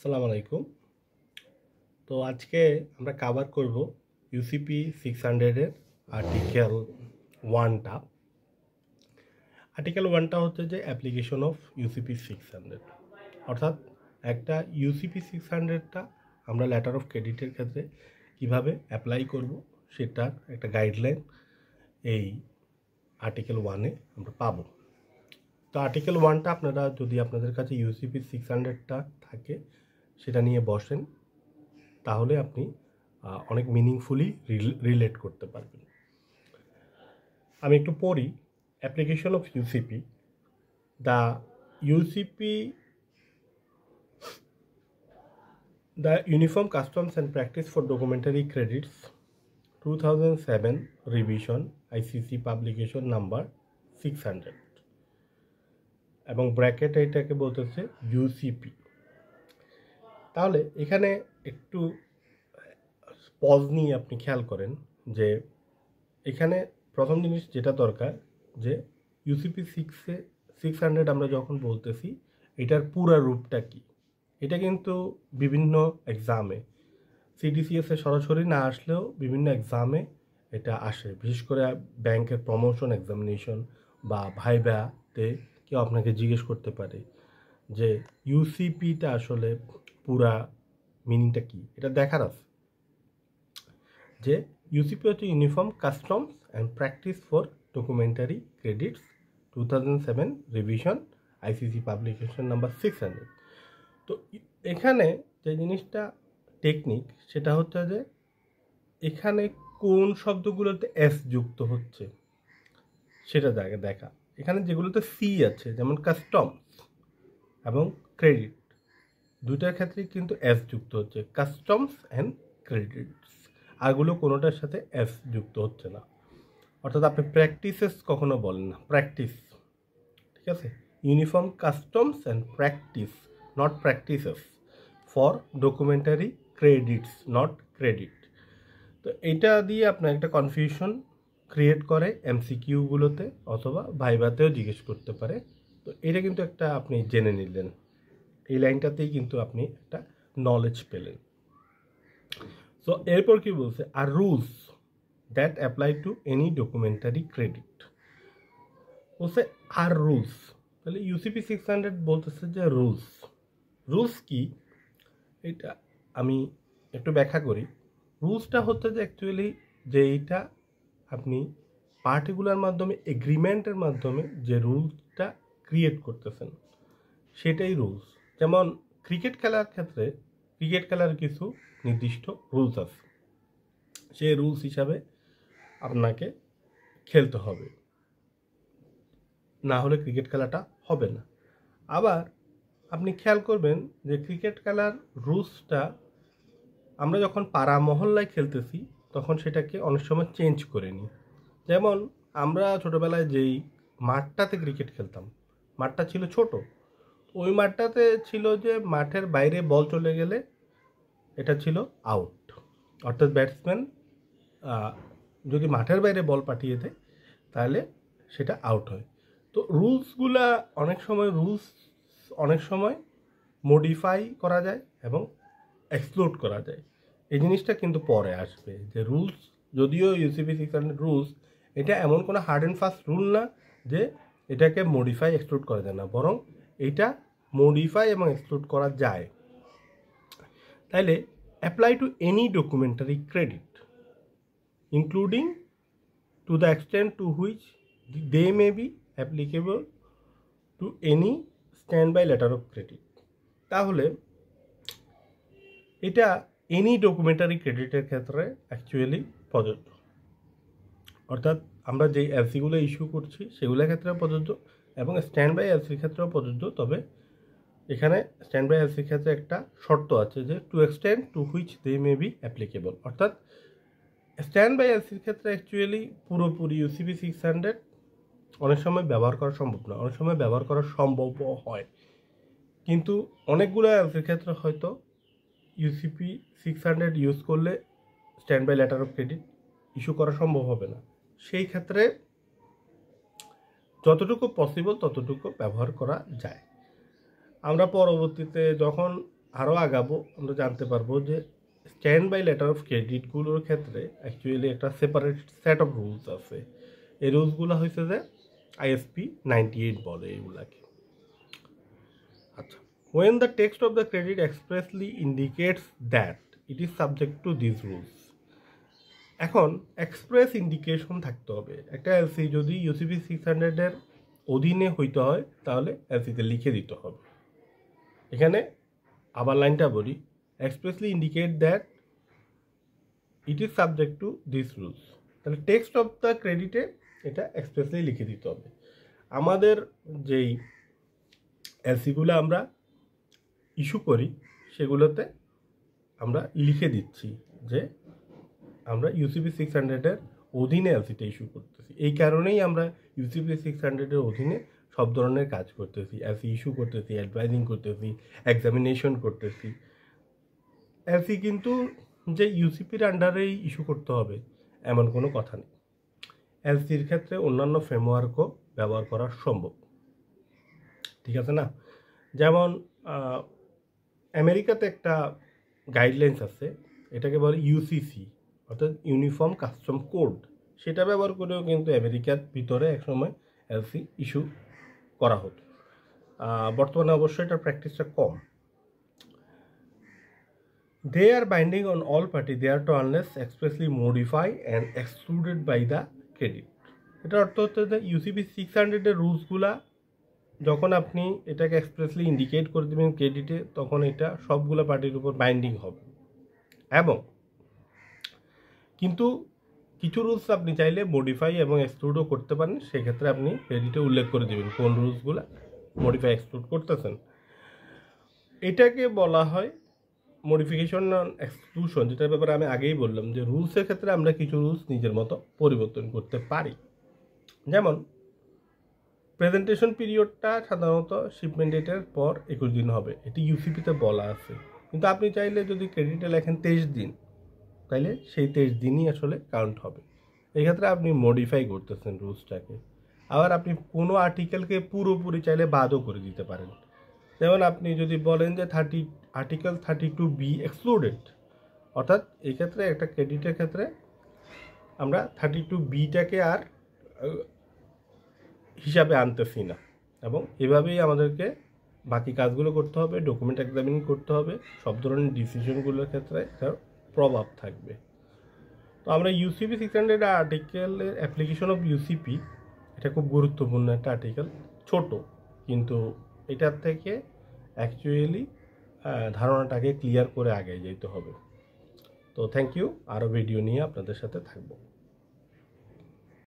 আসসালামু আলাইকুম। তো আজকে আমরা কভার করব ইউসিপি 600 এর আর্টিকেল 1টা। আর্টিকেল 1টা হচ্ছে যে অ্যাপ্লিকেশন অফ ইউসিপি 600, অর্থাৎ একটা ইউসিপি 600টা আমরা লেটার অফ ক্রেডিটের ক্ষেত্রে কিভাবে অ্যাপ্লাই করব সেটার একটা গাইডলাইন এই আর্টিকেল 1-এ আমরা পাবো। তো আর্টিকেল 1টা আপনারা যদি আপনাদের কাছে ইউসিপি 600টা থাকে সেটা নিয়ে বসেন, তাহলে আপনি অনেক মিনিংফুলি রিলেট করতে পারবেন। আমি একটু পড়ি। Application of UCP, the UCP the uniform customs and practice for documentary credits 2007 revision ICC publication number 600, এবং ব্র্যাকেট এটাকে বলতেছে ইউসিপি। তাহলে এখানে একটু পজ নিয়ে আপনি খেয়াল করেন যে এখানে প্রথম জিনিস যেটা দরকার, যে ইউসিপি 600 আমরা যখন বলতেছি এটার পুরা রূপটা কি। এটা কিন্তু বিভিন্ন এক্সামে সিডিসিএসে সরাসরি না আসলেও বিভিন্ন এক্সামে এটা আসে, বিশেষ করে ব্যাংকের প্রমোশন এক্সামিনেশন বা ভাইভাতে কেউ আপনাকে জিজ্ঞেস করতে পারে যে ইউসিপিটা আসলে পুরা মিনিংটা কি। এটা দেখার আছে যে ইউসিপি হচ্ছে uniform customs and practice for documentary credits 2007 revision ICC publication number 600। তো এখানে যে জিনিসটা টেকনিক সেটা হচ্ছে যে এখানে কোন শব্দগুলোতে এস যুক্ত হচ্ছে সেটা দেখা। এখানে যেগুলোতে সি আছে, যেমন কাস্টমস এবং ক্রেডিট, দুইটার ক্ষেত্রে কিন্তু এস যুক্ত হচ্ছে, কাস্টমস অ্যান্ড ক্রেডিটস। আরগুলো কোনোটার সাথে এস যুক্ত হচ্ছে না। অর্থাৎ আপনি প্র্যাকটিসেস কখনো বলেন না, প্র্যাকটিস, ঠিক আছে। Uniform customs and practice, not practices, for documentary credits, not credit. তো এটা দিয়ে আপনার একটা কনফিউশন ক্রিয়েট করে এমসিকিউগুলোতে, অথবা ভাইভাতেও জিজ্ঞেস করতে পারে। তো এটা কিন্তু একটা আপনি জেনে নিলেন, এই লাইনটাতেই কিন্তু আপনি একটা নলেজ পেলেন। সো এরপর কি বলছে, আর rules that apply to any documentary credit বলছে আর রুলস। তাহলে ইউসিপি 600 বলতেছে যে রুলস কি, এটা আমি একটু ব্যাখ্যা করি। রুলসটা হচ্ছে যে অ্যাকচুয়ালি যে এইটা আপনি পার্টিকুলার মাধ্যমে এগ্রিমেন্টের মাধ্যমে যে রুলসটা ক্রিয়েট করতেছেন সেটাই রুলস। যেমন ক্রিকেট খেলার ক্ষেত্রে ক্রিকেট খেলার কিছু নির্দিষ্ট রুলস আছে, সেই রুলস হিসাবে আপনাকে খেলতে হবে, না হলে ক্রিকেট খেলাটা হবে না। আবার আপনি খেয়াল করবেন যে ক্রিকেট খেলার রুলসটা আমরা যখন পাড়া মহল্লায় খেলতেছি তখন সেটাকে অনেক সময় চেঞ্জ করে নিই। যেমন আমরা ছোটোবেলায় যেই মাঠটাতে ক্রিকেট খেলতাম, মাঠটা ছিল ছোট, ওই মাঠটাতে ছিল যে মাঠের বাইরে বল চলে গেলে এটা ছিল আউট, অর্থাৎ ব্যাটসম্যান যদি মাঠের বাইরে বল পাঠিয়ে দেয় তাহলে সেটা আউট হয়। তো রুলসগুলা অনেক সময় মডিফাই করা যায় এবং এক্সপ্লোড করা যায়। এই জিনিসটা কিন্তু পরে আসবে, যে রুলস, যদিও ইউসিপি 600 রুলস এটা এমন কোনো হার্ড অ্যান্ড ফাস্ট রুল না যে এটাকে মডিফাই এক্সক্লুড করা যায় না, বরং এটা মডিফাই এবং এক্সক্লুড করা যায়। তাইলে apply to any documentary credit including to the extent to which they may be applicable to any standby letter of credit. তাহলে এটা এনি ডকুমেন্টারি ক্রেডিটের ক্ষেত্রে অ্যাকচুয়ালি প্রযোজ্য, অর্থাৎ আমরা যেই এলসিগুলো ইস্যু করছি সেগুলোর ক্ষেত্রে প্রযোজ্য এবং স্ট্যান্ড বাই এলসির ক্ষেত্রেও প্রযোজ্য। তবে এখানে স্ট্যান্ড বাই এলসির ক্ষেত্রে একটা শর্ত আছে, যে to extent to which they may be applicable. অর্থাৎ স্ট্যান্ড বাই এলসির ক্ষেত্রে অ্যাকচুয়ালি পুরোপুরি ইউসিপি 600 অনেক সময় ব্যবহার করা সম্ভব না, অনেক সময় ব্যবহার করা সম্ভব হয়, কিন্তু অনেকগুলো এলসির ক্ষেত্রে হয়তো ইউসিপি 600 ইউজ করলে standby letter of credit issue করা সম্ভব হবে না। সেই ক্ষেত্রে যতটুকু পসিবল ততটুকু ব্যবহার করা যায়। আমরা পরবর্তীতে যখন আরও আগাবো আমরা জানতে পারবো যে স্ট্যান্ড বাই লেটার অফ ক্রেডিটগুলোর ক্ষেত্রে অ্যাকচুয়ালি একটা সেপারেট সেট অফ রুলস আছে। এই রুলসগুলো হয়েছে যে ISP 98 বলে এগুলাকে। আচ্ছা, when the text of the credit expressly indicates that it is subject to these rules, এখন এক্সপ্রেস ইন্ডিকেশন থাকতে হবে। একটা এলসি যদি ইউসিপি 600-এর অধীনে হইতে হয় তাহলে এলসিতে লিখে দিতে হবে। এখানে আবার লাইনটা বলি, expressly indicate that it is subject to this rules. তাহলে টেক্সট অফ দ্য ক্রেডিটে এটা এক্সপ্রেসলি লিখে দিতে হবে। আমাদের যেই এলসিগুলো আমরা ইস্যু করি সেগুলোতে আমরা লিখে দিচ্ছি যে আমরা ইউসিপি 600-এর অধীনে এলসিটা ইস্যু করতেছি। এই কারণেই আমরা ইউসিপি 600-এর অধীনে সব ধরনের কাজ করতেছি, এলসি ইস্যু করতেছি, অ্যাডভাইজিং করতেছি, এক্সামিনেশন করতেছি। এলসি কিন্তু যে ইউসিপির আন্ডারেই ইস্যু করতে হবে এমন কোনো কথা নেই। এলসির ক্ষেত্রে অন্যান্য ফ্রেমওয়ার্কও ব্যবহার করা সম্ভব, ঠিক আছে না? যেমন আমেরিকাতে একটা গাইডলাইন্স আছে, এটাকে বলে ইউসিসি অর্থাৎ ইউনিফর্ম কাস্টম কোড। সেটা ব্যবহার করেও কিন্তু আমেরিকার ভিতরে একসময় এলসি ইস্যু করা হতো। বর্তমানে অবশ্যই এটার প্র্যাকটিসটা কম। They are binding on all parties thereto unless expressly modified and excluded by the credit. এটার অর্থ হচ্ছে যে ইউসিপি 600-এর রুলসগুলা যখন আপনি এটাকে এক্সপ্রেসলি ইন্ডিকেট করে দেবেন ক্রেডিটে, তখন এটা সবগুলো পার্টির উপর বাইন্ডিং হবে। এবং কিন্তু কিছু রুলস আপনি চাইলে মডিফাই এবং এক্সক্লুডও করতে পারেন। সেক্ষেত্রে আপনি ক্রেডিটে উল্লেখ করে দেবেন কোন রুলসগুলো মডিফাই এক্সক্লুড করতেছেন। এটাকে বলা হয় মডিফিকেশন অন এক্সক্লুশন, যেটার ব্যাপারে আমি আগেই বললাম যে রুলসের ক্ষেত্রে আমরা কিছু রুলস নিজের মতো পরিবর্তন করতে পারি। যেমন প্রেজেন্টেশন পিরিয়ডটা সাধারণত শিপমেন্ট ডেটের পর 21 দিন হবে, এটি ইউসিপিতে বলা আছে। কিন্তু আপনি চাইলে যদি ক্রেডিটে লেখেন 23 দিন, তাইলে সেই 23 দিনই আসলে কাউন্ট হবে। এই ক্ষেত্রে আপনি মডিফাই করতেছেন রুলসটাকে। আবার আপনি কোনো আর্টিকেলকে পুরোপুরি চাইলে বাদও করে দিতে পারেন। যেমন আপনি যদি বলেন যে আর্টিকেল 32B এক্সক্লুডেড, অর্থাৎ এই ক্ষেত্রে একটা ক্রেডিটের ক্ষেত্রে আমরা 32Bটাকে আর হিসাবে আনতেছি না, এবং এভাবেই আমাদেরকে বাকি কাজগুলো করতে হবে, ডকুমেন্ট এক্সামিন করতে হবে, সব ধরনের ডিসিশনগুলোর ক্ষেত্রে এটার প্রভাব থাকবে। তো আমরা ইউসিপি 600 আর্টিকেলের অ্যাপ্লিকেশন অফ ইউসিপি, এটা খুব গুরুত্বপূর্ণ একটা আর্টিকেল, ছোট, কিন্তু এটার থেকে অ্যাকচুয়ালি ধারণাটাকে ক্লিয়ার করে আগে যেতে হবে। তো থ্যাংক ইউ, আরও ভিডিও নিয়ে আপনাদের সাথে থাকবো।